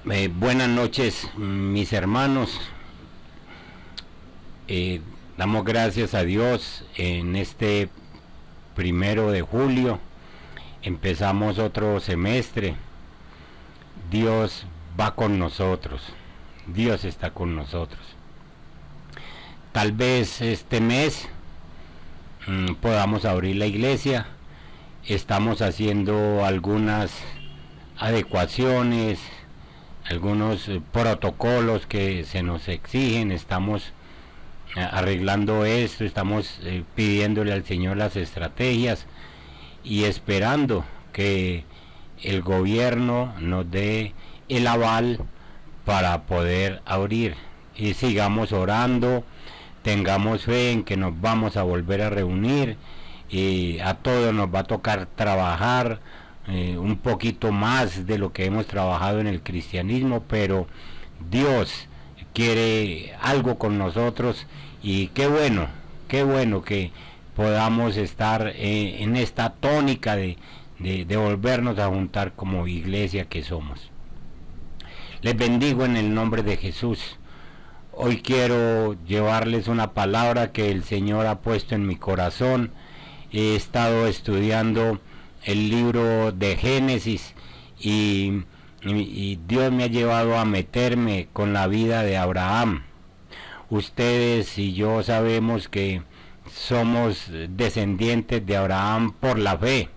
Buenas noches, mis hermanos. Damos gracias a Dios en este 1 de julio. Empezamos otro semestre. Dios va con nosotros. Dios está con nosotros. Tal vez este mes podamos abrir la iglesia. Estamos haciendo algunas adecuaciones, algunos protocolos que se nos exigen. Estamos arreglando esto, estamos pidiéndole al Señor las estrategias y esperando que el gobierno nos dé el aval para poder abrir. Y sigamos orando, tengamos fe en que nos vamos a volver a reunir, y a todos nos va a tocar trabajar un poquito más de lo que hemos trabajado en el cristianismo, pero Dios quiere algo con nosotros, y qué bueno que podamos estar en esta tónica de volvernos a juntar como iglesia que somos. Les bendigo en el nombre de Jesús. Hoy quiero llevarles una palabra que el Señor ha puesto en mi corazón. He estado estudiando el libro de Génesis y Dios me ha llevado a meterme con la vida de Abraham. Ustedes y yo sabemos que somos descendientes de Abraham por la fe,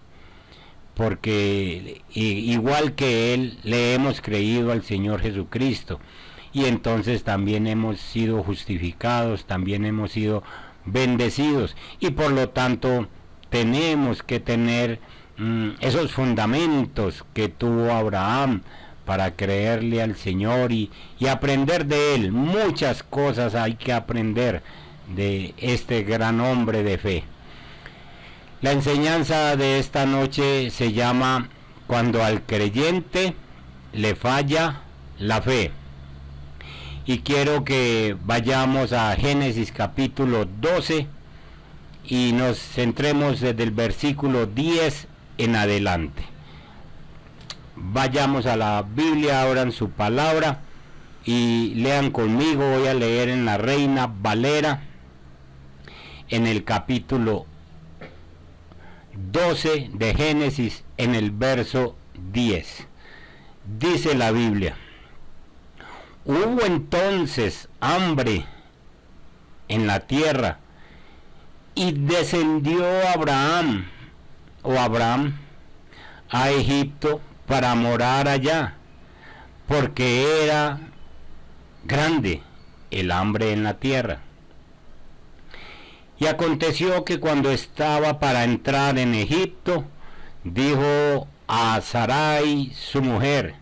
porque igual que él le hemos creído al Señor Jesucristo, y entonces también hemos sido justificados, también hemos sido bendecidos, y por lo tanto tenemos que tener esos fundamentos que tuvo Abraham para creerle al Señor y aprender de él. Muchas cosas hay que aprender de este gran hombre de fe. La enseñanza de esta noche se llama Cuando al creyente le falla la fe. Y quiero que vayamos a Génesis capítulo 12 y nos centremos desde el versículo 10 en adelante. Vayamos a la Biblia, abran su palabra y lean conmigo. Voy a leer en la Reina Valera, en el capítulo 12 de Génesis, en el verso 10. Dice la Biblia: hubo entonces hambre en la tierra, y descendió Abraham a Egipto para morar allá, porque era grande el hambre en la tierra. Y aconteció que cuando estaba para entrar en Egipto, dijo a Sarai su mujer: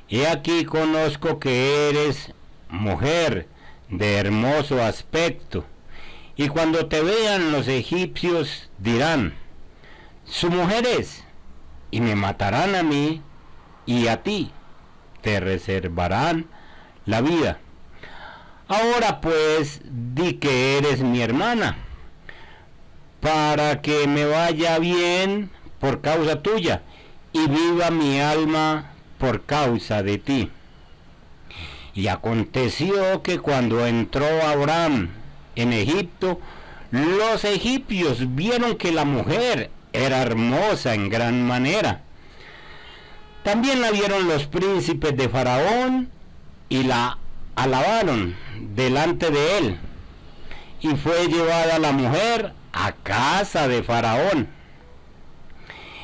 he aquí conozco que eres mujer de hermoso aspecto, y cuando te vean los egipcios dirán: su mujer es, y me matarán a mí, y a ti te reservarán la vida. Ahora pues di que eres mi hermana, para que me vaya bien por causa tuya, y viva mi alma por causa de ti. Y aconteció que cuando entró Abraham en Egipto, los egipcios vieron que la mujer era hermosa en gran manera. También la vieron los príncipes de Faraón y la alabaron delante de él. Y fue llevada la mujer a casa de Faraón.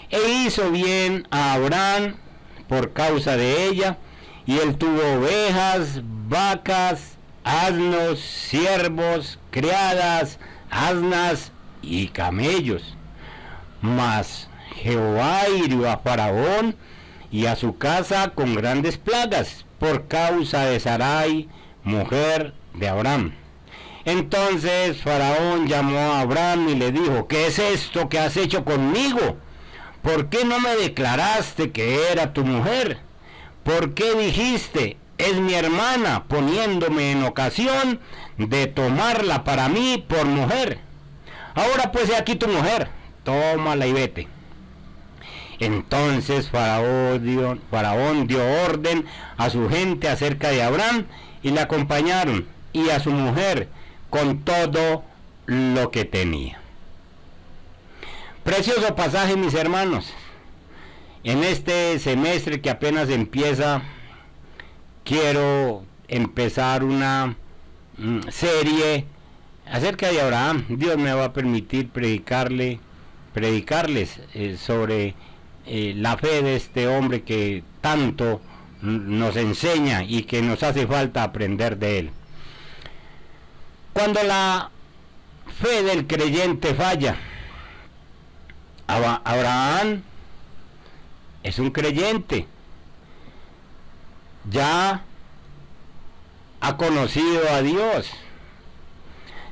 E hizo bien a Abraham por causa de ella, y él tuvo ovejas, vacas, asnos, siervos, criadas, asnas y camellos. Mas Jehová hirió a Faraón y a su casa con grandes plagas por causa de Sarai, mujer de Abraham. Entonces Faraón llamó a Abraham y le dijo: ¿qué es esto que has hecho conmigo? ¿Por qué no me declaraste que era tu mujer? ¿Por qué dijiste: es mi hermana, poniéndome en ocasión de tomarla para mí por mujer? Ahora pues he aquí tu mujer, tómala y vete. Entonces Faraón dio orden a su gente acerca de Abraham y le acompañaron, y a su mujer con todo lo que tenía. Precioso pasaje, mis hermanos. En este semestre que apenas empieza, quiero empezar una serie acerca de Abraham. Dios me va a permitir predicarles sobre la fe de este hombre que tanto nos enseña y que nos hace falta aprender de él. Cuando la fe del creyente falla, Abraham es un creyente, ya ha conocido a Dios.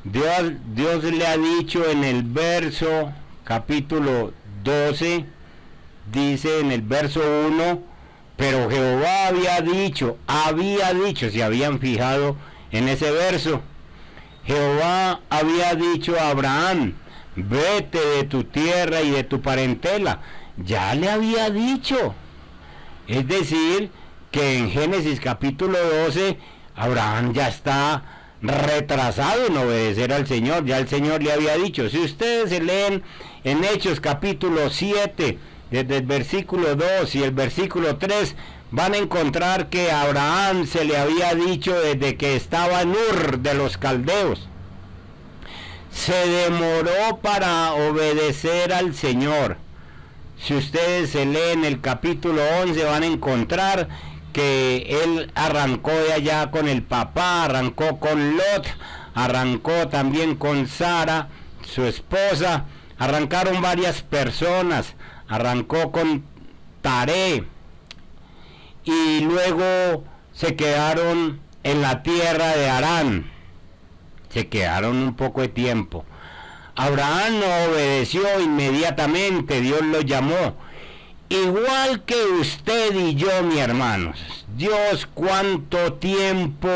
Dios le ha dicho en el verso capítulo 12, dice en el verso 1, pero Jehová había dicho, si habían fijado en ese verso, Jehová había dicho a Abraham, vete de tu tierra y de tu parentela. Ya le había dicho. Es decir, que en Génesis capítulo 12, Abraham ya está retrasado en obedecer al Señor. Ya el Señor le había dicho. Si ustedes se leen en Hechos capítulo 7, desde el versículo 2 y el versículo 3, van a encontrar que a Abraham se le había dicho desde que estaba en Ur de los Caldeos. Se demoró para obedecer al Señor. Si ustedes se leen el capítulo 11, van a encontrar que él arrancó de allá con el papá, arrancó con Lot, arrancó también con Sara, su esposa, arrancaron varias personas, arrancó con Taré, y luego se quedaron en la tierra de Harán, se quedaron un poco de tiempo. Abraham no obedeció inmediatamente, Dios lo llamó. Igual que usted y yo, mis hermanos. Dios cuánto tiempo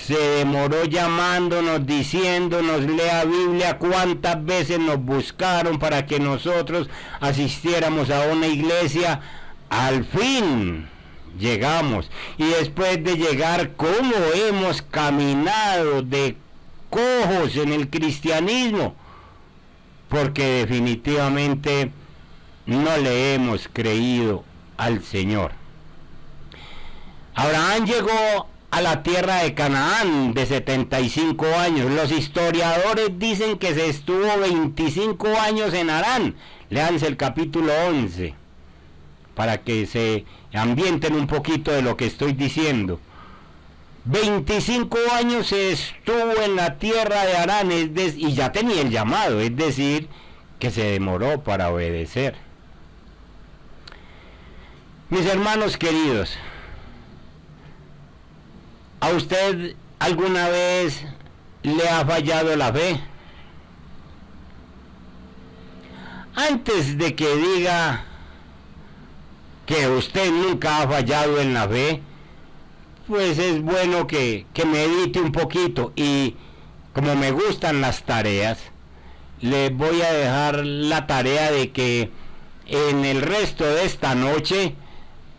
se demoró llamándonos, diciéndonos, lea Biblia, cuántas veces nos buscaron para que nosotros asistiéramos a una iglesia. Al fin llegamos. Y después de llegar, ¿cómo hemos caminado de cojos en el cristianismo? Porque definitivamente no le hemos creído al Señor. Abraham llegó a la tierra de Canaán de 75 años. Los historiadores dicen que se estuvo 25 años en Harán. Léanse el capítulo 11 para que se ambienten un poquito de lo que estoy diciendo. 25 años se estuvo en la tierra de Harán, y ya tenía el llamado, es decir, que se demoró para obedecer. Mis hermanos queridos, ¿a usted alguna vez le ha fallado la fe? Antes de que diga que usted nunca ha fallado en la fe, pues es bueno que medite un poquito, y como me gustan las tareas, les voy a dejar la tarea de que en el resto de esta noche,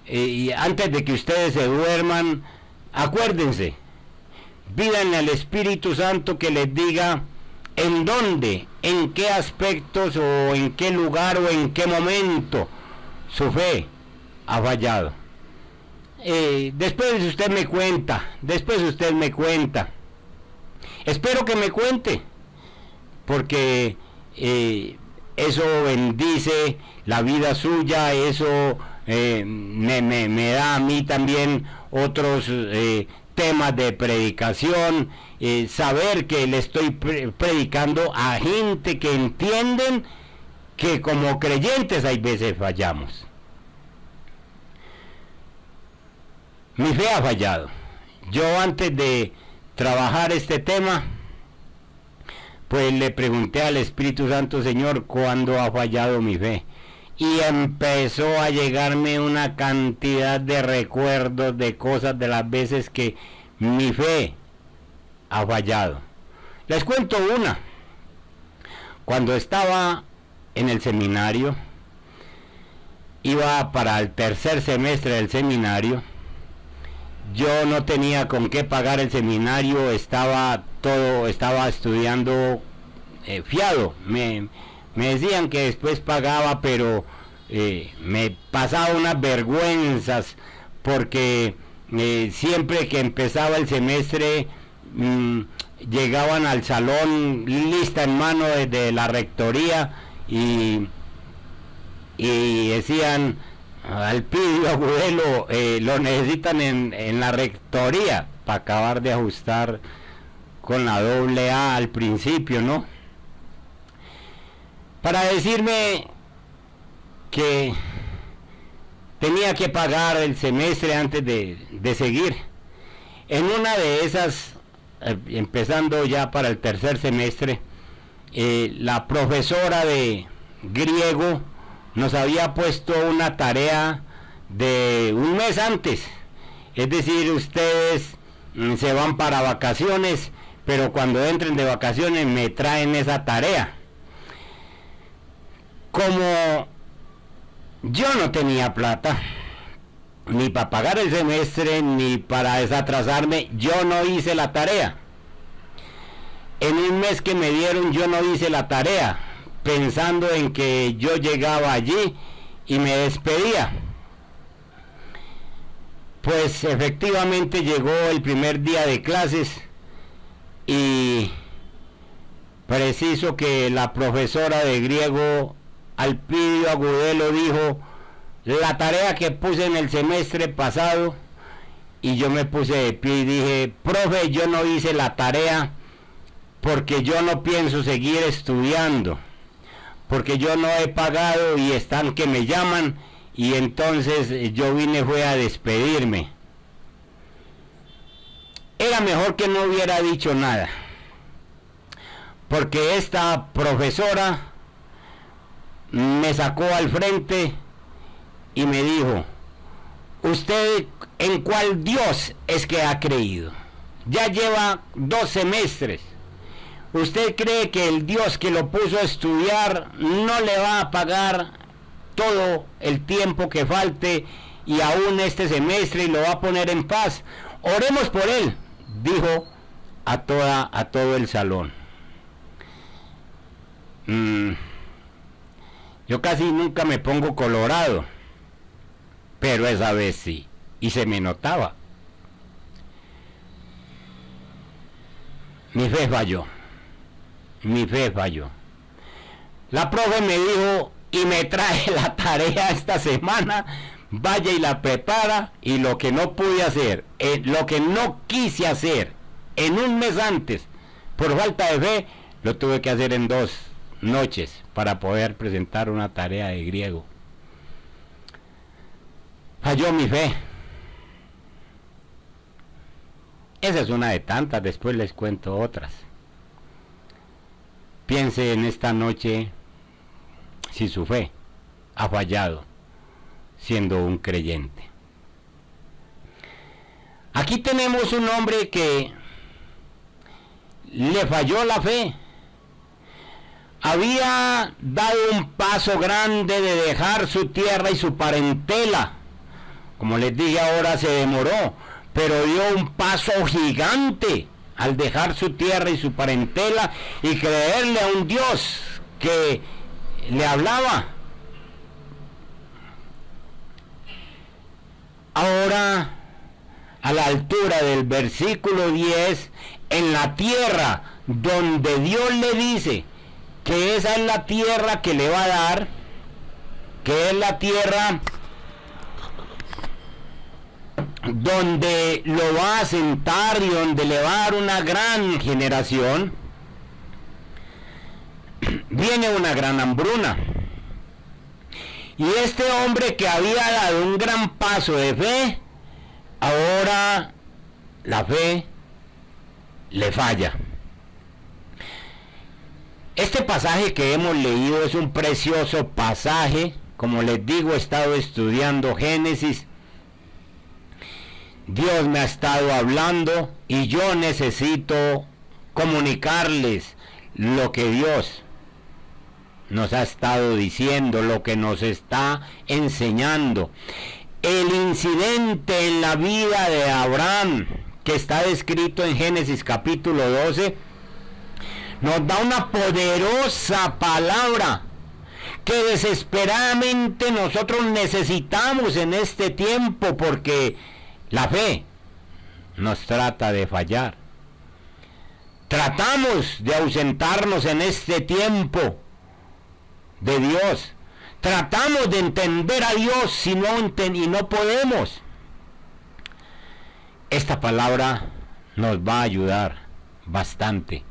y antes de que ustedes se duerman, acuérdense, pídanle al Espíritu Santo que les diga en dónde, en qué aspectos o en qué lugar o en qué momento su fe ha fallado. Después usted me cuenta, espero que me cuente, porque eso bendice la vida suya, eso me da a mí también otros temas de predicación, saber que le estoy predicando a gente que entienden que como creyentes hay veces fallamos. Mi fe ha fallado. Yo antes de trabajar este tema, pues le pregunté al Espíritu Santo, Señor, ¿cuándo ha fallado mi fe? Y empezó a llegarme una cantidad de recuerdos, de cosas, de las veces que mi fe ha fallado. Les cuento una. Cuando estaba en el seminario, iba para el tercer semestre del seminario. Yo no tenía con qué pagar el seminario, estaba estudiando fiado. Me decían que después pagaba, pero me pasaba unas vergüenzas porque siempre que empezaba el semestre llegaban al salón lista en mano desde la rectoría y decían: Alpidio Agudelo, lo necesitan en la rectoría, para acabar de ajustar con la doble A al principio, ¿no? Para decirme que tenía que pagar el semestre antes de seguir. En una de esas, empezando ya para el tercer semestre, la profesora de griego nos había puesto una tarea de un mes antes. Es decir, ustedes se van para vacaciones, pero cuando entren de vacaciones me traen esa tarea. Como yo no tenía plata, ni para pagar el semestre, ni para desatrasarme, yo no hice la tarea. En un mes que me dieron, yo no hice la tarea, pensando en que yo llegaba allí y me despedía. Pues efectivamente llegó el primer día de clases y preciso que la profesora de griego, Alpidio Agudelo, dijo: la tarea que puse en el semestre pasado. Y yo me puse de pie y dije: profe, yo no hice la tarea porque yo no pienso seguir estudiando, porque yo no he pagado y están que me llaman, y entonces yo fue a despedirme. Era mejor que no hubiera dicho nada, porque esta profesora me sacó al frente y me dijo: ¿usted en cuál Dios es que ha creído? Ya lleva 2 semestres. ¿Usted cree que el Dios que lo puso a estudiar no le va a pagar todo el tiempo que falte y aún este semestre, y lo va a poner en paz? Oremos por él, dijo a todo el salón. Yo casi nunca me pongo colorado, pero esa vez sí, y se me notaba. Mi fe falló. La profe me dijo: y me trae la tarea esta semana, vaya y la prepara, y lo que no pude hacer, lo que no quise hacer en un mes antes, por falta de fe, lo tuve que hacer en 2 noches para poder presentar una tarea de griego. Falló mi fe. Esa es una de tantas, después les cuento otras. Piense en esta noche si su fe ha fallado siendo un creyente. Aquí tenemos un hombre que le falló la fe. Había dado un paso grande de dejar su tierra y su parentela. Como les dije, ahora se demoró, pero dio un paso gigante al dejar su tierra y su parentela y creerle a un Dios que le hablaba. Ahora, a la altura del versículo 10, en la tierra donde Dios le dice que esa es la tierra que le va a dar, que es la tierra donde lo va a sentar y donde le va a dar una gran generación, viene una gran hambruna. Y este hombre que había dado un gran paso de fe, ahora la fe le falla. Este pasaje que hemos leído es un precioso pasaje. Como les digo, he estado estudiando Génesis. Dios me ha estado hablando y yo necesito comunicarles lo que Dios nos ha estado diciendo, lo que nos está enseñando. El incidente en la vida de Abraham, que está descrito en Génesis capítulo 12, nos da una poderosa palabra que desesperadamente nosotros necesitamos en este tiempo, porque la fe nos trata de fallar. Tratamos de ausentarnos en este tiempo de Dios. Tratamos de entender a Dios y no podemos. Esta palabra nos va a ayudar bastante.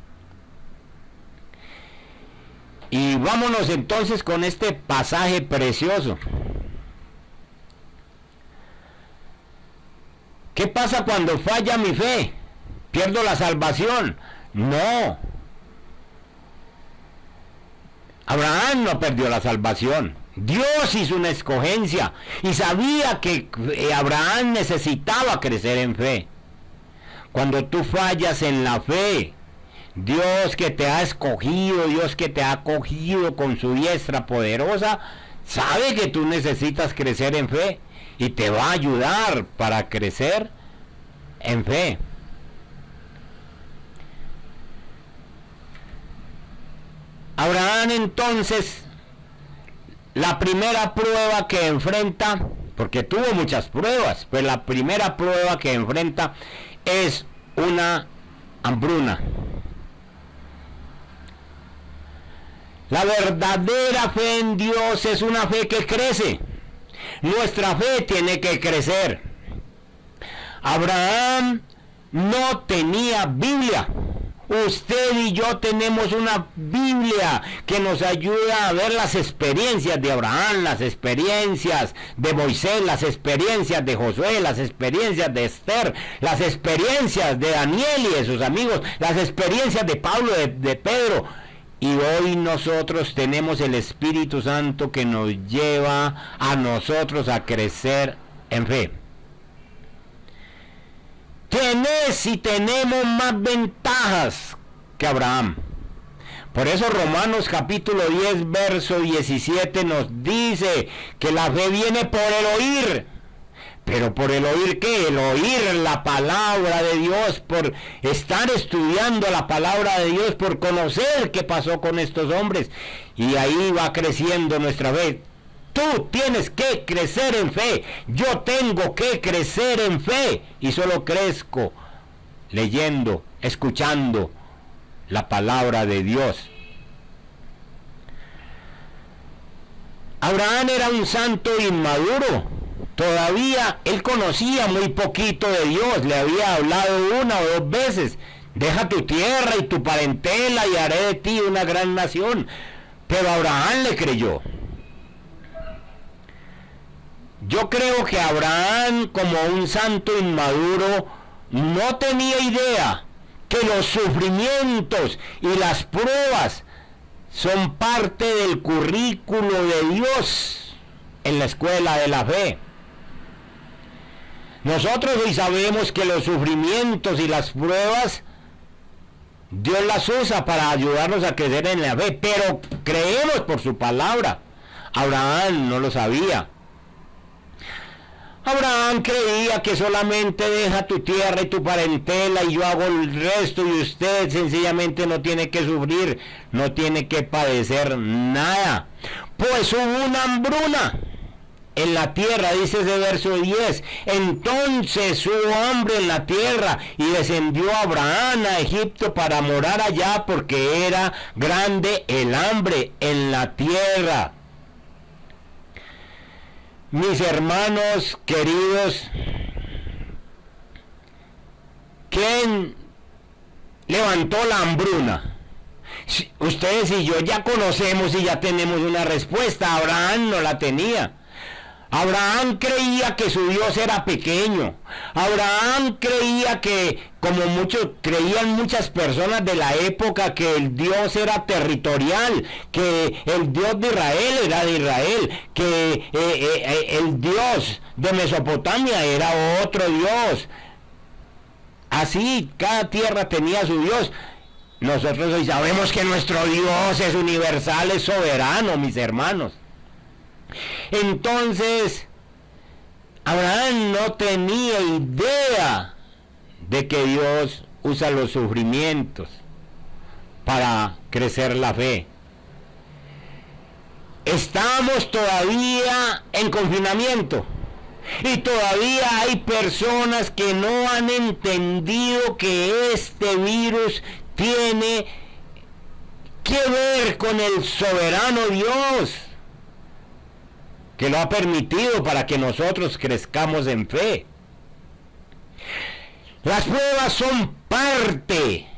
Y vámonos entonces con este pasaje precioso. ¿Qué pasa cuando falla mi fe? ¿Pierdo la salvación? No. Abraham no perdió la salvación. Dios hizo una escogencia y sabía que Abraham necesitaba crecer en fe. Cuando tú fallas en la fe, Dios que te ha escogido, Dios que te ha acogido con su diestra poderosa, sabe que tú necesitas crecer en fe y te va a ayudar para crecer en fe. Abraham entonces, la primera prueba que enfrenta, porque tuvo muchas pruebas, pues la primera prueba que enfrenta es una hambruna. La verdadera fe en Dios es una fe que crece. Nuestra fe tiene que crecer. Abraham no tenía Biblia. Usted y yo tenemos una Biblia que nos ayuda a ver las experiencias de Abraham, las experiencias de Moisés, las experiencias de Josué, las experiencias de Esther, las experiencias de Daniel y de sus amigos, las experiencias de Pablo, de Pedro. Y hoy nosotros tenemos el Espíritu Santo que nos lleva a nosotros a crecer en fe. Tenemos más ventajas que Abraham. Por eso Romanos capítulo 10 verso 17 nos dice que la fe viene por el oír. ¿Pero por el oír qué? El oír la palabra de Dios, por estar estudiando la palabra de Dios, por conocer qué pasó con estos hombres. Y ahí va creciendo nuestra fe. Tú tienes que crecer en fe. Yo tengo que crecer en fe. Y solo crezco leyendo, escuchando la palabra de Dios. Abraham era un santo inmaduro. Todavía él conocía muy poquito de Dios. Le había hablado una o dos veces. Deja tu tierra y tu parentela y haré de ti una gran nación. Pero Abraham le creyó. Yo creo que Abraham, como un santo inmaduro, no tenía idea que los sufrimientos y las pruebas son parte del currículo de Dios en la escuela de la fe. Nosotros hoy sabemos que los sufrimientos y las pruebas Dios las usa para ayudarnos a crecer en la fe, pero creemos por su palabra. Abraham no lo sabía. Abraham creía que solamente deja tu tierra y tu parentela y yo hago el resto, y usted sencillamente no tiene que sufrir, no tiene que padecer nada. Pues hubo una hambruna en la tierra, dice ese verso 10. Entonces hubo hambre en la tierra y descendió Abraham a Egipto para morar allá, porque era grande el hambre en la tierra. Mis hermanos queridos, ¿quién levantó la hambruna? Ustedes y yo ya conocemos y ya tenemos una respuesta. Abraham no la tenía. Abraham creía que su Dios era pequeño. Abraham creía que, como creían muchas personas de la época, que el Dios era territorial, que el Dios de Israel era de Israel, que el Dios de Mesopotamia era otro Dios. Así, cada tierra tenía su Dios. Nosotros hoy sabemos que nuestro Dios es universal, es soberano, mis hermanos. Entonces, Abraham no tenía idea de que Dios usa los sufrimientos para crecer la fe. Estamos todavía en confinamiento y todavía hay personas que no han entendido que este virus tiene que ver con el soberano Dios, que lo ha permitido para que nosotros crezcamos en fe. Las pruebas son parte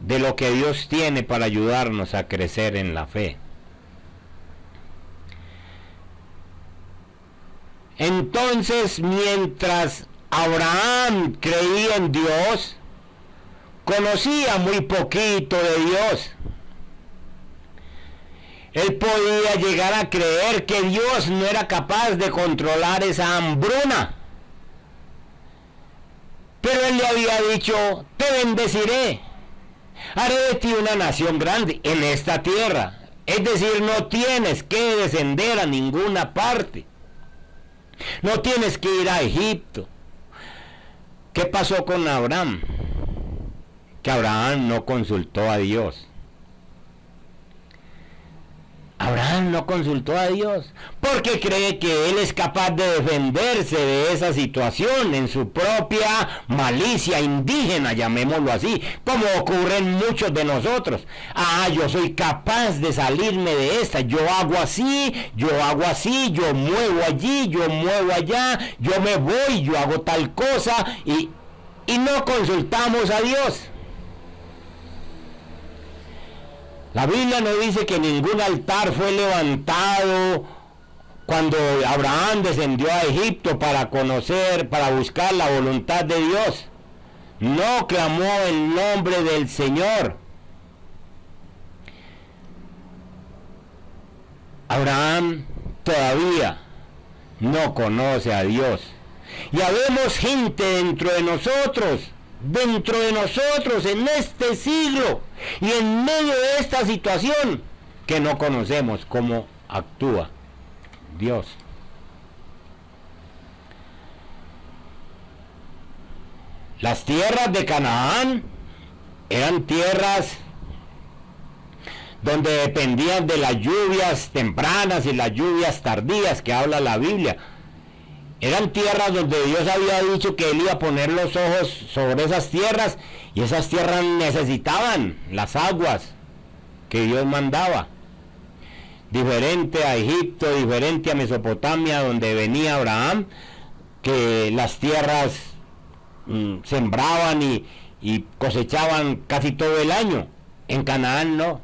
de lo que Dios tiene para ayudarnos a crecer en la fe. Entonces, mientras Abraham creía en Dios, conocía muy poquito de Dios. Él podía llegar a creer que Dios no era capaz de controlar esa hambruna. Pero él le había dicho, te bendeciré, haré de ti una nación grande en esta tierra. Es decir, no tienes que descender a ninguna parte. No tienes que ir a Egipto. ¿Qué pasó con Abraham? Que Abraham no consultó a Dios. Abraham no consultó a Dios porque cree que él es capaz de defenderse de esa situación en su propia malicia indígena, llamémoslo así, como ocurre en muchos de nosotros. Yo soy capaz de salirme de esta, yo hago así, yo muevo allí, yo muevo allá, yo me voy, yo hago tal cosa y no consultamos a Dios. La Biblia no dice que ningún altar fue levantado cuando Abraham descendió a Egipto para buscar la voluntad de Dios. No clamó el nombre del Señor. Abraham todavía no conoce a Dios. Y habemos gente dentro de nosotros en este siglo y en medio de esta situación que no conocemos cómo actúa Dios. Las tierras de Canaán eran tierras donde dependían de las lluvias tempranas y las lluvias tardías que habla la Biblia. Eran tierras donde Dios había dicho que Él iba a poner los ojos sobre esas tierras, y esas tierras necesitaban las aguas que Dios mandaba. Diferente a Egipto, diferente a Mesopotamia, donde venía Abraham, que las tierras sembraban y cosechaban casi todo el año. En Canaán no.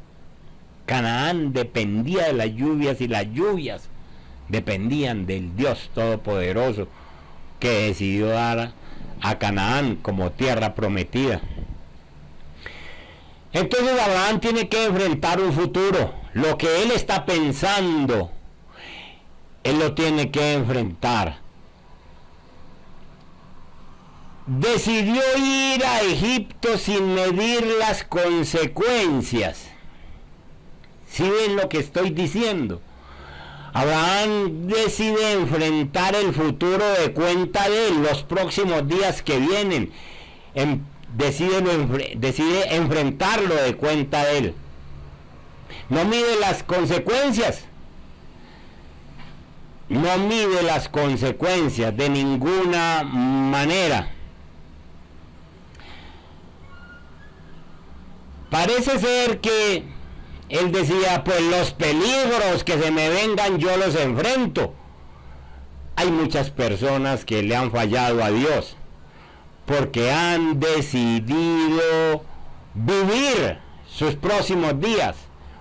Canaán dependía de las lluvias, y las lluvias dependían del Dios Todopoderoso que decidió dar a Canaán como tierra prometida. Entonces Abraham tiene que enfrentar un futuro. Lo que él está pensando, él lo tiene que enfrentar. Decidió ir a Egipto sin medir las consecuencias. ¿Sí ven lo que estoy diciendo? Abraham decide enfrentar el futuro de cuenta de él, los próximos días que vienen. Decide enfrentarlo de cuenta de él. No mide las consecuencias. No mide las consecuencias de ninguna manera. Parece ser que él decía, pues los peligros que se me vengan yo los enfrento. Hay muchas personas que le han fallado a Dios porque han decidido vivir sus próximos días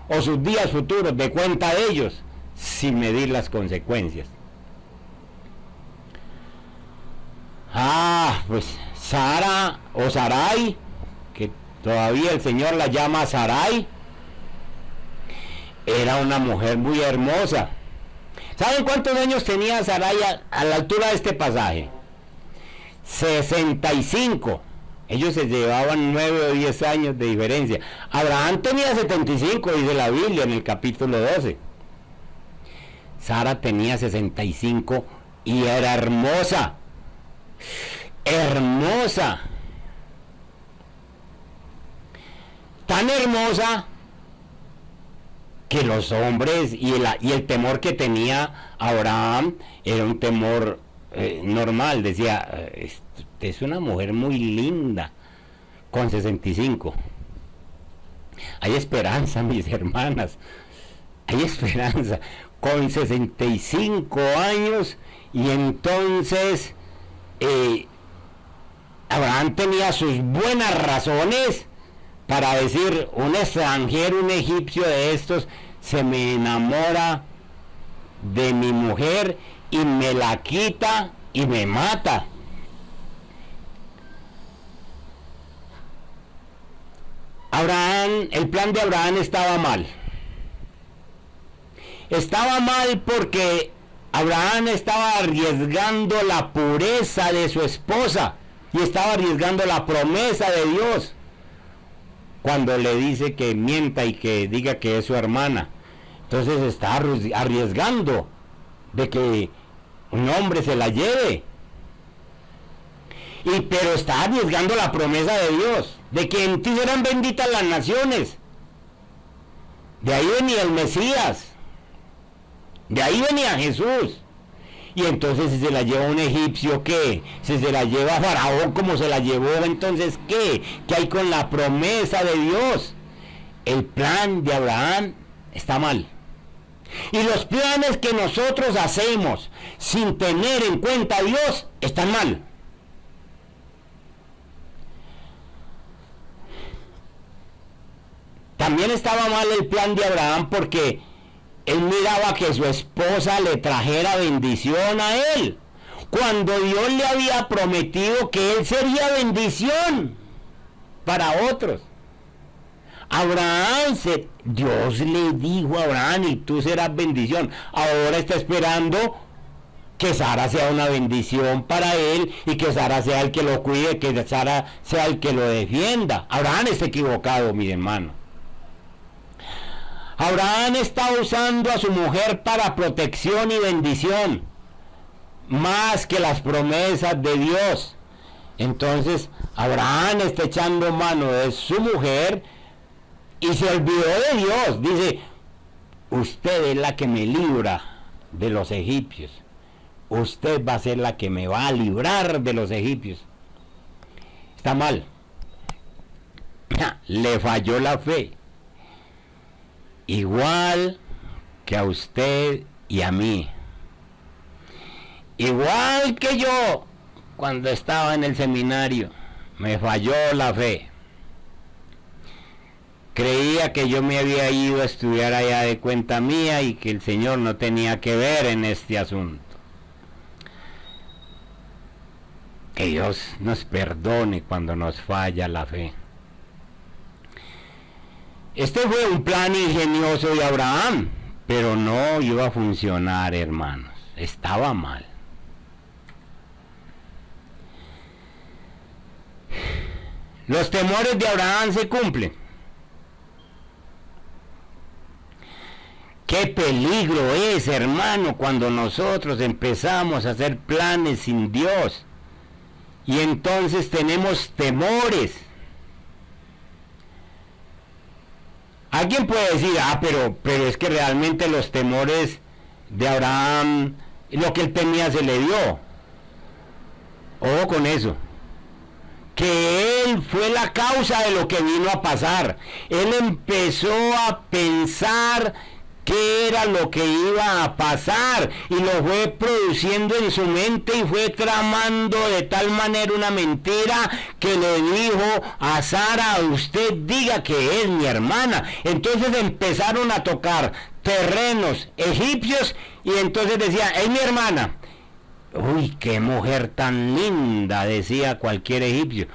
o sus días futuros de cuenta de ellos sin medir las consecuencias. Pues Sara o Sarai, que todavía el Señor la llama Sarai, era una mujer muy hermosa. ¿Saben cuántos años tenía Sarai a la altura de este pasaje? 65. Ellos se llevaban 9 o 10 años de diferencia. Abraham tenía 75, dice la Biblia en el capítulo 12. Sara tenía 65 y era hermosa. Hermosa. Tan hermosa que los hombres y el temor que tenía Abraham era un temor normal. Decía, es una mujer muy linda con 65. Hay esperanza, mis hermanas, hay esperanza. Con 65 años, y entonces Abraham tenía sus buenas razones para decir: un extranjero, un egipcio de estos, se me enamora de mi mujer y me la quita y me mata. Abraham, el plan de Abraham estaba mal. Estaba mal porque Abraham estaba arriesgando la pureza de su esposa y estaba arriesgando la promesa de Dios cuando le dice que mienta y que diga que es su hermana. Entonces está arriesgando de que un hombre se la lleve. Pero está arriesgando la promesa de Dios, de que en ti serán benditas las naciones. De ahí venía el Mesías. De ahí venía Jesús. Y entonces, si se la lleva un egipcio, ¿qué? Si se la lleva a Faraón como se la llevó, entonces ¿qué? ¿Qué hay con la promesa de Dios? El plan de Abraham está mal. Y los planes que nosotros hacemos sin tener en cuenta a Dios están mal. También estaba mal el plan de Abraham porque él miraba que su esposa le trajera bendición a él, cuando Dios le había prometido que él sería bendición para otros. Dios le dijo a Abraham: y tú serás bendición. Ahora está esperando que Sara sea una bendición para él y que Sara sea el que lo cuide, que Sara sea el que lo defienda. Abraham está equivocado, mi hermano. Abraham está usando a su mujer para protección y bendición, más que las promesas de Dios. Entonces, Abraham está echando mano de su mujer y se olvidó de Dios. Dice: usted es la que me libra de los egipcios. Usted va a ser la que me va a librar de los egipcios. Está mal. Le falló la fe. Igual que a usted y a mí. Igual que yo, cuando estaba en el seminario, me falló la fe. Creía que yo me había ido a estudiar allá de cuenta mía y que el Señor no tenía que ver en este asunto. Que Dios nos perdone cuando nos falla la fe. Este fue un plan ingenioso de Abraham, pero no iba a funcionar, hermanos. Estaba mal. Los temores de Abraham se cumplen. Qué peligro es, hermano, cuando nosotros empezamos a hacer planes sin Dios. Y entonces tenemos temores. Alguien puede decir: pero es que realmente los temores de Abraham, lo que él temía se le dio. Ojo con eso. Que él fue la causa de lo que vino a pasar. Él empezó a pensar qué era lo que iba a pasar y lo fue produciendo en su mente y fue tramando de tal manera una mentira que le dijo a Sara: usted diga que es mi hermana. Entonces empezaron a tocar terrenos egipcios y entonces decía: es mi hermana. Uy, qué mujer tan linda, decía cualquier egipcio.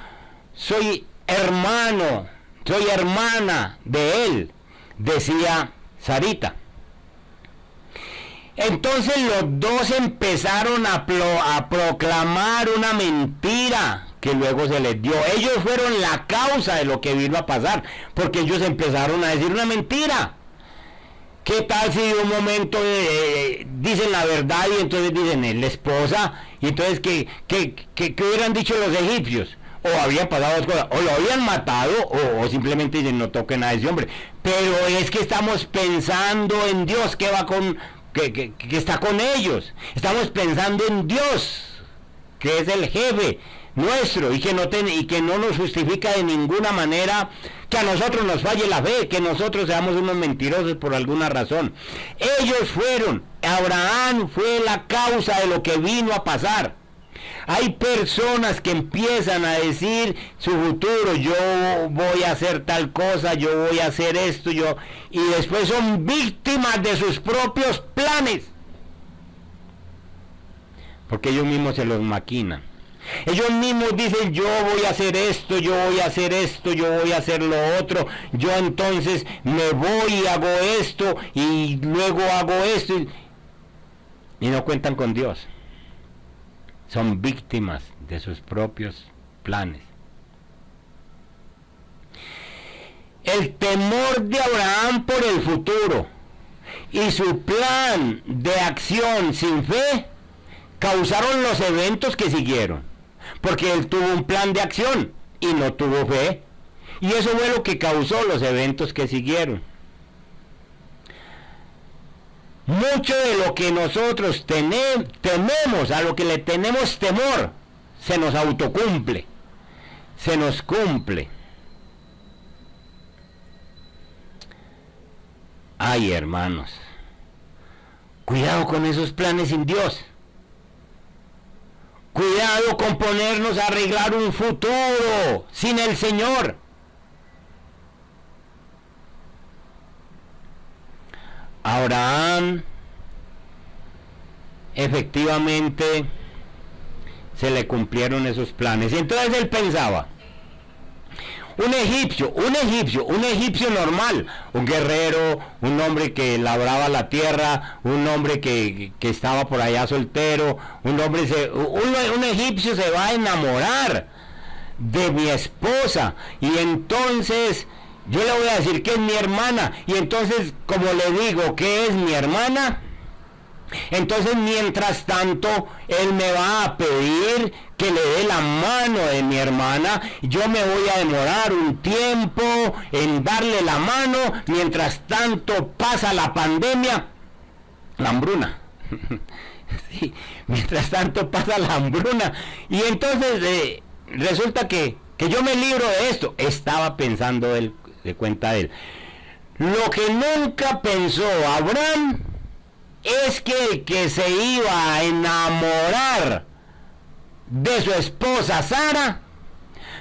Soy hermano, soy hermana de él, decía Sarita. Entonces los dos empezaron a proclamar una mentira que luego se les dio. Ellos fueron la causa de lo que vino a pasar, porque ellos empezaron a decir una mentira. ¿Qué tal si de un momento dicen la verdad y entonces dicen la esposa, y entonces ¿qué hubieran dicho los egipcios? O habían pasado dos cosas, o lo habían matado, o simplemente dicen no toquen a ese hombre. Pero es que estamos pensando en Dios, que va con, que está con ellos. Estamos pensando en Dios, que es el jefe nuestro, y que no nos justifica de ninguna manera que a nosotros nos falle la fe, que nosotros seamos unos mentirosos por alguna razón. Ellos fueron, Abraham fue la causa de lo que vino a pasar. Hay personas que empiezan a decir su futuro, yo voy a hacer tal cosa, yo voy a hacer esto, y después son víctimas de sus propios planes, porque ellos mismos se los maquinan. Ellos mismos dicen, yo voy a hacer esto, yo voy a hacer esto, yo voy a hacer lo otro, yo entonces me voy y hago esto, y luego hago esto, y no cuentan con Dios. Son víctimas de sus propios planes. El temor de Abraham por el futuro y su plan de acción sin fe causaron los eventos que siguieron, porque él tuvo un plan de acción y no tuvo fe, y eso fue lo que causó los eventos que siguieron. Mucho de lo que nosotros tememos, a lo que le tenemos temor, se nos autocumple, se nos cumple. Ay, hermanos, cuidado con esos planes sin Dios. Cuidado con ponernos a arreglar un futuro sin el Señor. Abraham efectivamente se le cumplieron esos planes, y entonces él pensaba, un egipcio normal, un guerrero, un hombre que labraba la tierra, un hombre que estaba por allá soltero, un egipcio se va a enamorar de mi esposa, y entonces yo le voy a decir que es mi hermana, y entonces como le digo que es mi hermana, entonces mientras tanto él me va a pedir que le dé la mano de mi hermana. Yo me voy a demorar un tiempo en darle la mano, mientras tanto pasa la pandemia, la hambruna. Sí, mientras tanto pasa la hambruna, y entonces resulta que yo me libro de esto. Estaba pensando él, de cuenta él. Lo que nunca pensó Abraham es que el que se iba a enamorar de su esposa Sara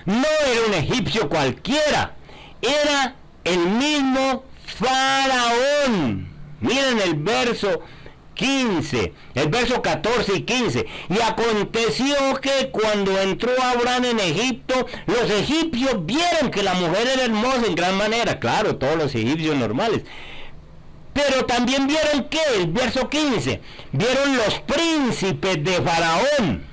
no era un egipcio cualquiera, era el mismo Faraón. Miren el verso 15, el verso 14 y 15. Y aconteció que cuando entró Abraham en Egipto, los egipcios vieron que la mujer era hermosa en gran manera. Claro, todos los egipcios normales. Pero también vieron que, el verso 15, vieron los príncipes de Faraón.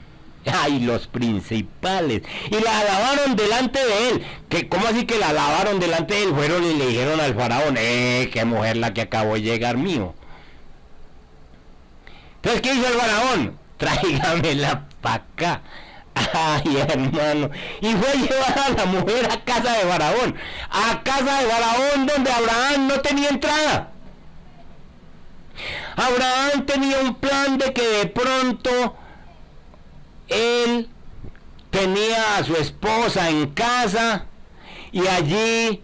Ay, los principales. Y la alabaron delante de él. ¿Cómo así que la alabaron delante de él? Fueron y le dijeron al Faraón, qué mujer la que acabó de llegar mío. Entonces, ¿qué hizo el Faraón? Tráigamela para acá. Ay, hermano. Y fue a llevar a la mujer a casa de Faraón. A casa de Faraón, donde Abraham no tenía entrada. Abraham tenía un plan de que de pronto él tenía a su esposa en casa y allí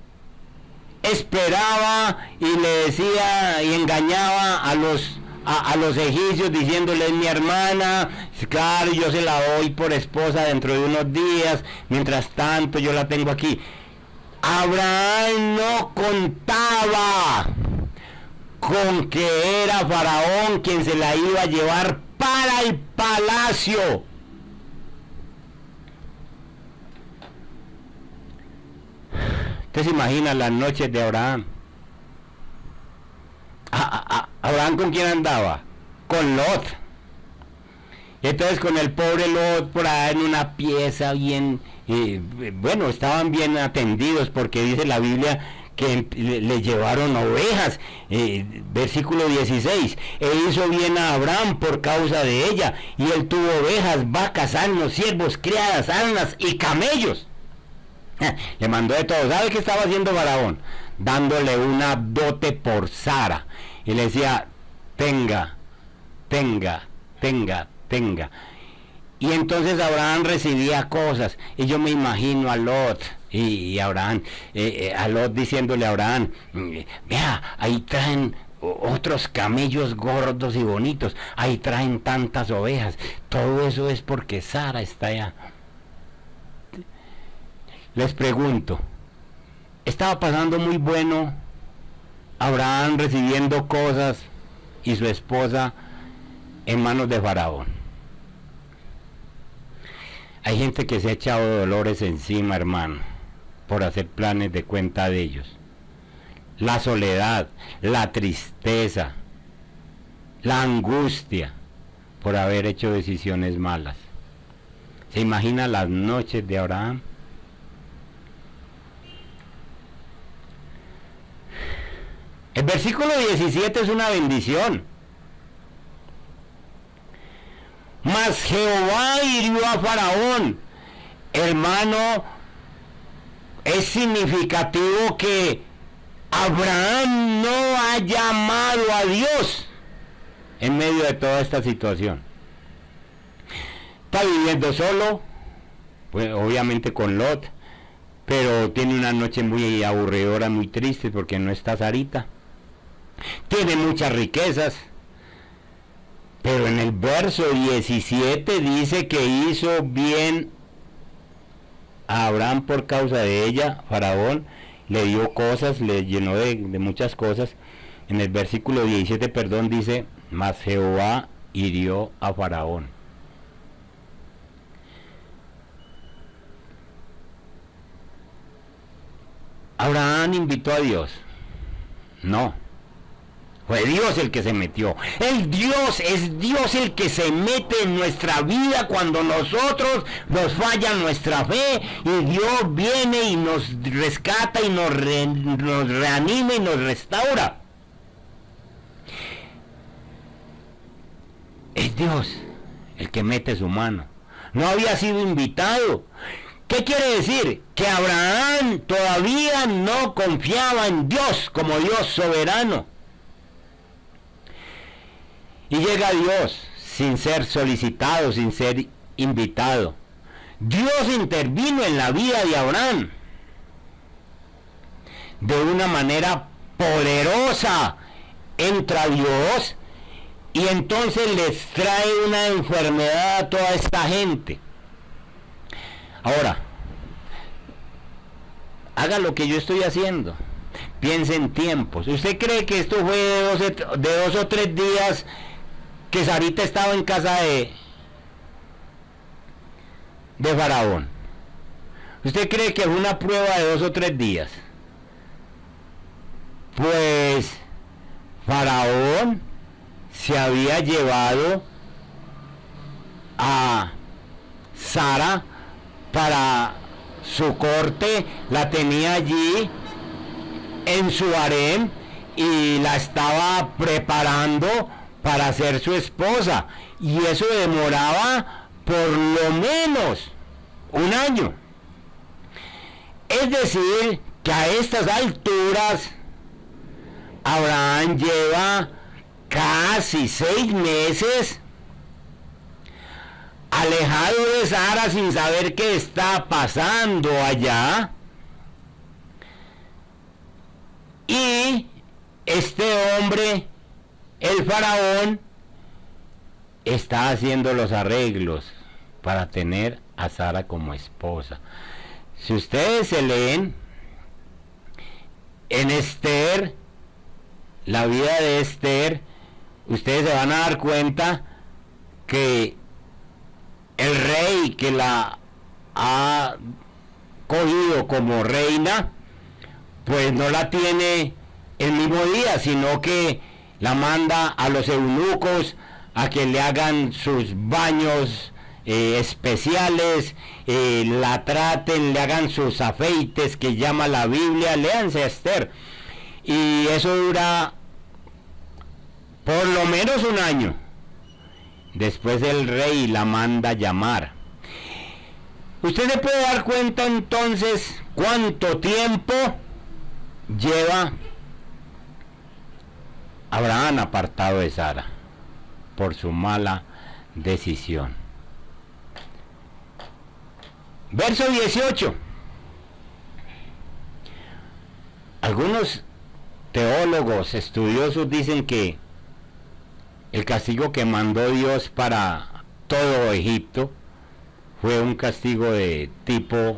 esperaba y le decía y engañaba a los egipcios diciéndoles, mi hermana, claro, yo se la doy por esposa dentro de unos días, mientras tanto yo la tengo aquí. Abraham no contaba con que era Faraón quien se la iba a llevar para el palacio. ¿Usted se imagina las noches de Abraham? ¿Abraham con quién andaba? Con Lot. Entonces con el pobre Lot por ahí en una pieza bien, bueno, estaban bien atendidos porque dice la Biblia que le llevaron ovejas, versículo 16, e hizo bien a Abraham por causa de ella, y él tuvo ovejas, vacas, asnos, siervos, criadas, asnas y camellos. Le mandó de todo. ¿Sabe qué estaba haciendo Faraón? Dándole una dote por Sara, y le decía, tenga, tenga, tenga, tenga. Y entonces Abraham recibía cosas, y yo me imagino a Lot y Abraham, a Lot diciéndole a Abraham, vea, ahí traen otros camellos gordos y bonitos, ahí traen tantas ovejas, todo eso es porque Sara está allá. Les pregunto, ¿estaba pasando muy bueno Abraham recibiendo cosas y su esposa en manos de Faraón? Hay gente que se ha echado dolores encima, hermano, por hacer planes de cuenta de ellos. La soledad, la tristeza, la angustia por haber hecho decisiones malas. ¿Se imagina las noches de Abraham? El versículo 17 es una bendición. Mas Jehová hirió a Faraón. Hermano, es significativo que Abraham no ha llamado a Dios en medio de toda esta situación. Está viviendo solo, pues obviamente con Lot, pero tiene una noche muy aburridora, muy triste porque no está Sarita. Tiene muchas riquezas, pero en el verso 17 dice que hizo bien a Abraham por causa de ella. Faraón le dio cosas, le llenó de muchas cosas. En el versículo 17, perdón, dice, mas Jehová hirió a Faraón. ¿Abraham invitó a Dios? No. Fue Dios el que se metió. Es Dios el que se mete en nuestra vida cuando nosotros nos falla nuestra fe, y Dios viene y nos rescata y nos reanima y nos restaura. Es Dios el que mete su mano. No había sido invitado. ¿Qué quiere decir? Que Abraham todavía no confiaba en Dios como Dios soberano. Y llega Dios sin ser solicitado, sin ser invitado. Dios intervino en la vida de Abraham de una manera poderosa. Entra Dios y entonces les trae una enfermedad a toda esta gente. Ahora, haga lo que yo estoy haciendo. Piense en tiempos. ¿Usted cree que esto fue de 2 o 3 días que Sarita estaba en casa de Faraón? ¿Usted cree que fue una prueba de 2 o 3 días? Pues Faraón se había llevado a Sara para su corte, la tenía allí en su harén y la estaba preparando para ser su esposa, y eso demoraba por lo menos 1 año. Es decir, que a estas alturas Abraham lleva casi 6 meses alejado de Sara sin saber qué está pasando allá, y este hombre, el faraón, está haciendo los arreglos para tener a Sara como esposa. Si ustedes se leen en Esther, la vida de Esther, ustedes se van a dar cuenta que el rey que la ha cogido como reina, pues no la tiene el mismo día, sino que la manda a los eunucos a que le hagan sus baños especiales, la traten, le hagan sus afeites que llama la Biblia, léanse a Esther, y eso dura por lo menos un año. Después el rey la manda llamar. Usted se puede dar cuenta entonces cuánto tiempo lleva Abraham apartado de Sara por su mala decisión. Verso 18. Algunos teólogos estudiosos dicen que el castigo que mandó Dios para todo Egipto fue un castigo de tipo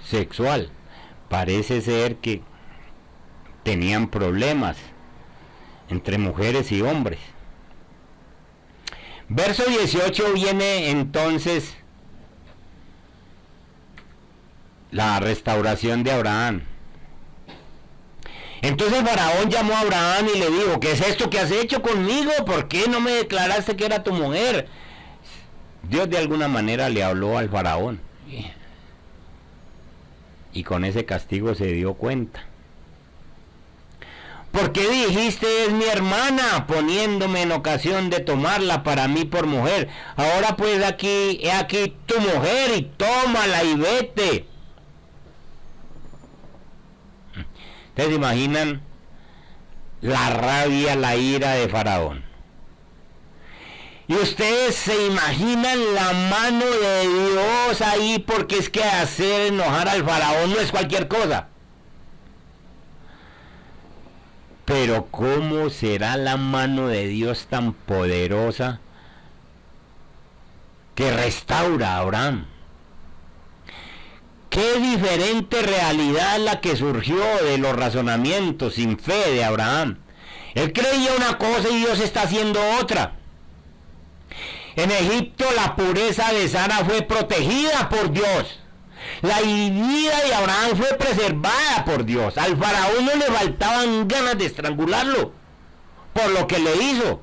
sexual. Parece ser que tenían problemas entre mujeres y hombres. Verso 18 viene entonces la restauración de Abraham. Entonces Faraón llamó a Abraham y le dijo: ¿qué es esto que has hecho conmigo? ¿Por qué no me declaraste que era tu mujer? Dios de alguna manera le habló al Faraón y con ese castigo se dio cuenta. ¿Por qué dijiste es mi hermana, poniéndome en ocasión de tomarla para mí por mujer? Ahora pues he aquí tu mujer, y tómala y vete. ¿Ustedes imaginan la rabia, la ira de Faraón? Y ustedes se imaginan la mano de Dios ahí, porque es que hacer enojar al Faraón no es cualquier cosa. Pero ¿cómo será la mano de Dios tan poderosa que restaura a Abraham? Qué diferente realidad la que surgió de los razonamientos sin fe de Abraham. Él creía una cosa y Dios está haciendo otra. En Egipto la pureza de Sara fue protegida por Dios. La vida de Abraham fue preservada por Dios. Al faraón no le faltaban ganas de estrangularlo por lo que le hizo.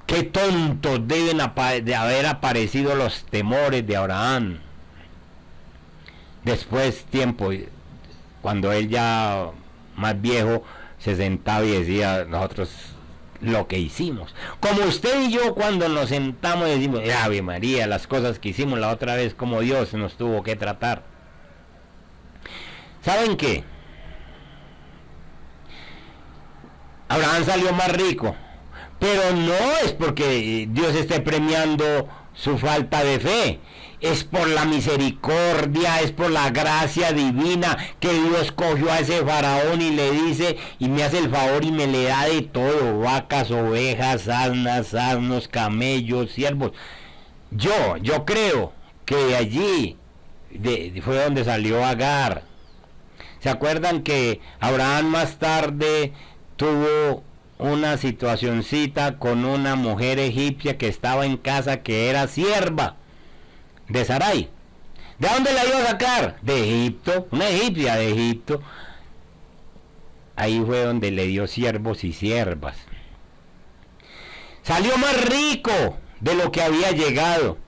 Qué tontos deben de haber aparecido los temores de Abraham. Después, tiempo, cuando él ya más viejo se sentaba y decía: nosotros lo que hicimos. Como usted y yo cuando nos sentamos y decimos: Ave María, las cosas que hicimos la otra vez, como Dios nos tuvo que tratar. ¿Saben qué? Abraham salió más rico. Pero no es porque Dios esté premiando su falta de fe. Es por la misericordia, es por la gracia divina que Dios cogió a ese faraón y le dice, y me hace el favor y me le da de todo: vacas, ovejas, asnos, camellos, siervos. Yo creo que de allí fue donde salió Agar. ¿Se acuerdan que Abraham más tarde tuvo una situacioncita con una mujer egipcia que estaba en casa, que era sierva de Sarai? ¿De dónde la iba a sacar? De Egipto, una egipcia de Egipto. Ahí fue donde le dio siervos y siervas. Salió más rico de lo que había llegado,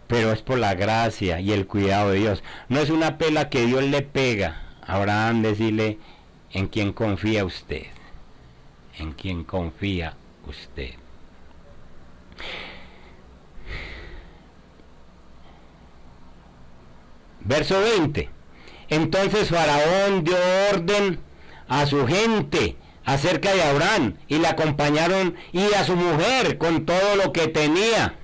pero es por la gracia y el cuidado de Dios. No es una pela que Dios le pega a Abraham decirle: ¿en quién confía usted? ¿En quién confía usted? Verso 20. Entonces Faraón dio orden a su gente acerca de Abraham, y le acompañaron, y a su mujer con todo lo que tenía.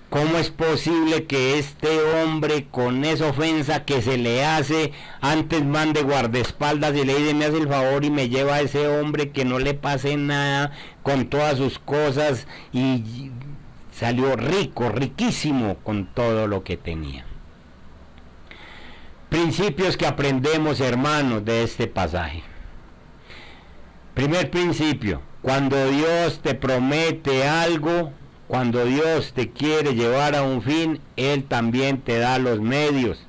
¿Cómo es posible que este hombre, con esa ofensa que se le hace, antes mande guardaespaldas y le dice: me hace el favor y me lleva a ese hombre, que no le pase nada con todas sus cosas? Y salió rico, riquísimo con todo lo que tenía. Principios que aprendemos, hermanos, de este pasaje. Primer principio: cuando Dios te promete algo, cuando Dios te quiere llevar a un fin, Él también te da los medios.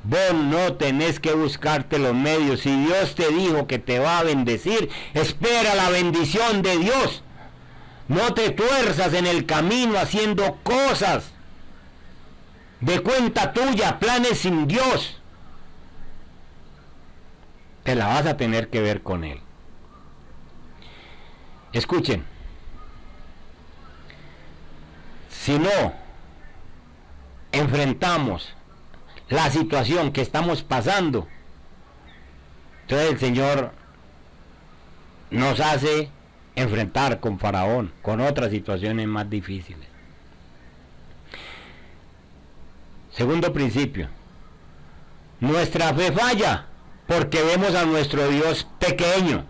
Vos no tenés que buscarte los medios. Si Dios te dijo que te va a bendecir, espera la bendición de Dios. No te tuerzas en el camino haciendo cosas de cuenta tuya, planes sin Dios. Te la vas a tener que ver con Él. Escuchen, si no enfrentamos la situación que estamos pasando, entonces el Señor nos hace enfrentar con Faraón, con otras situaciones más difíciles. Segundo principio, nuestra fe falla porque vemos a nuestro Dios pequeño.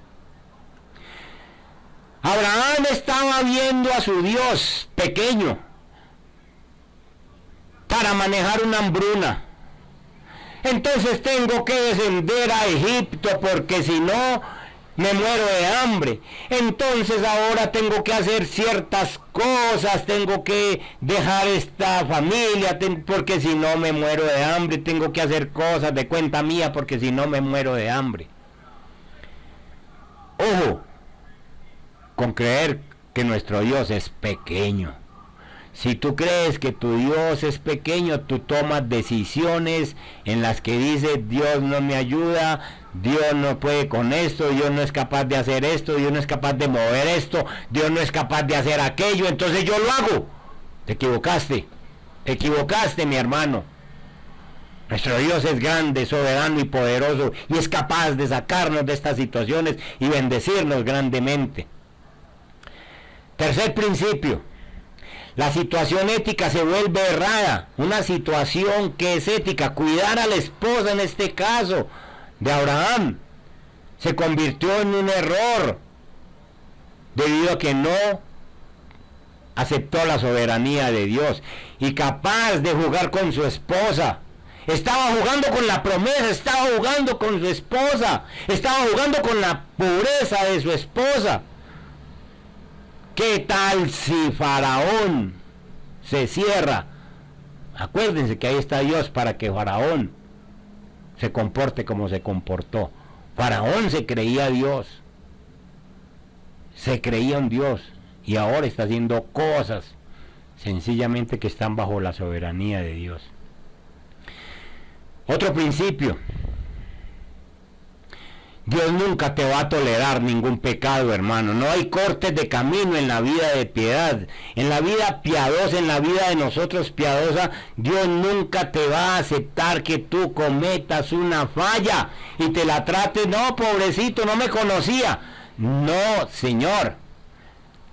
Abraham estaba viendo a su Dios pequeño para manejar una hambruna. Entonces tengo que descender a Egipto porque si no me muero de hambre. Entonces ahora tengo que hacer ciertas cosas, tengo que dejar esta familia porque si no me muero de hambre. Tengo que hacer cosas de cuenta mía porque si no me muero de hambre. Ojo con creer que nuestro Dios es pequeño. Si tú crees que tu Dios es pequeño, tú tomas decisiones en las que dices, Dios no me ayuda, Dios no puede con esto, Dios no es capaz de hacer esto, Dios no es capaz de mover esto, Dios no es capaz de hacer aquello, entonces yo lo hago. Te equivocaste, mi hermano. Nuestro Dios es grande, soberano y poderoso y es capaz de sacarnos de estas situaciones y bendecirnos grandemente. Tercer principio. La situación ética se vuelve errada, una situación que es ética. Cuidar a la esposa en este caso de Abraham se convirtió en un error debido a que no aceptó la soberanía de Dios y capaz de jugar con su esposa. Estaba jugando con la promesa, estaba jugando con su esposa, estaba jugando con la pureza de su esposa. ¿Qué tal si Faraón se cierra? Acuérdense que ahí está Dios para que Faraón se comporte como se comportó. Faraón se creía Dios, se creía un Dios y ahora está haciendo cosas sencillamente que están bajo la soberanía de Dios. Otro principio. Dios nunca te va a tolerar ningún pecado, hermano. No hay cortes de camino en la vida de piedad. En la vida piadosa, en la vida de nosotros piadosa, Dios nunca te va a aceptar que tú cometas una falla y te la trates. No, pobrecito, no me conocía. No, Señor.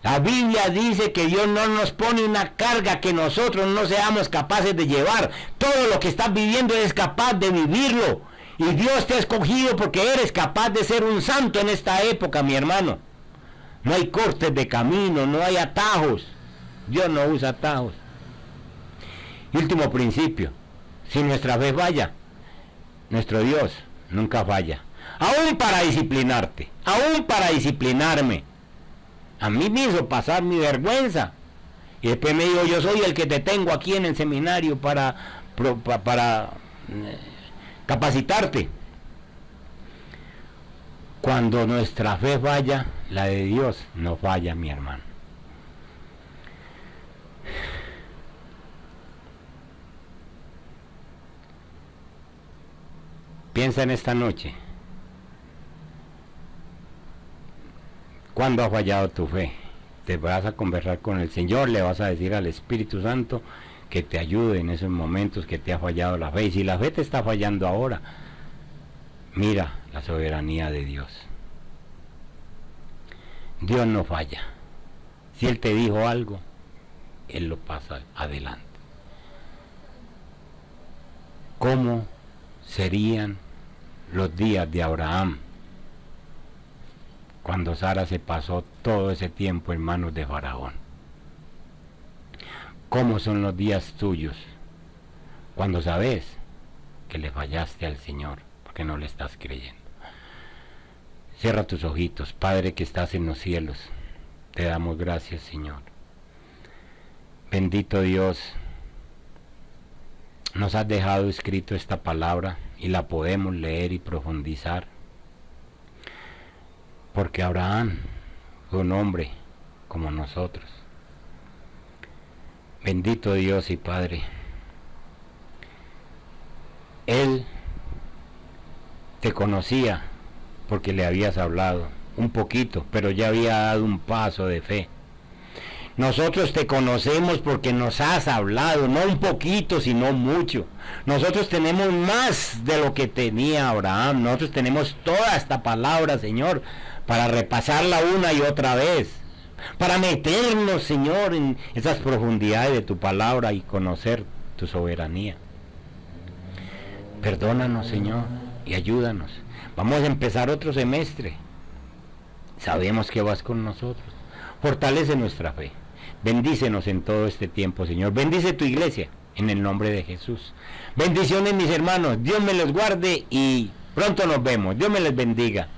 La Biblia dice que Dios no nos pone una carga que nosotros no seamos capaces de llevar. Todo lo que estás viviendo eres capaz de vivirlo. Y Dios te ha escogido porque eres capaz de ser un santo en esta época, mi hermano. No hay cortes de camino, no hay atajos. Dios no usa atajos. Y último principio. Si nuestra fe falla, nuestro Dios nunca falla. Aún para disciplinarte, aún para disciplinarme. A mí me hizo pasar mi vergüenza. Y después me dijo, yo soy el que te tengo aquí en el seminario para capacitarte. Cuando nuestra fe falla, la de Dios no falla, mi hermano. Piensa en esta noche. ¿Cuándo ha fallado tu fe? Te vas a conversar con el Señor, le vas a decir al Espíritu Santo que te ayude en esos momentos que te ha fallado la fe. Y si la fe te está fallando ahora, mira la soberanía de Dios. Dios no falla. Si Él te dijo algo, Él lo pasa adelante. ¿Cómo serían los días de Abraham cuando Sara se pasó todo ese tiempo en manos de Faraón? ¿Cómo son los días tuyos cuando sabes que le fallaste al Señor porque no le estás creyendo? Cierra tus ojitos. Padre que estás en los cielos, te damos gracias, Señor. Bendito Dios, nos has dejado escrito esta palabra y la podemos leer y profundizar. Porque Abraham fue un hombre como nosotros. Bendito Dios y Padre. Él te conocía porque le habías hablado un poquito, pero ya había dado un paso de fe. Nosotros te conocemos porque nos has hablado, no un poquito, sino mucho. Nosotros tenemos más de lo que tenía Abraham. Nosotros tenemos toda esta palabra, Señor, para repasarla una y otra vez. Para meternos, Señor, en esas profundidades de tu palabra y conocer tu soberanía. Perdónanos, Señor, y ayúdanos. Vamos a empezar otro semestre. Sabemos que vas con nosotros. Fortalece nuestra fe. Bendícenos en todo este tiempo, Señor. Bendice tu iglesia, en el nombre de Jesús. Bendiciones, mis hermanos. Dios me los guarde y pronto nos vemos. Dios me les bendiga.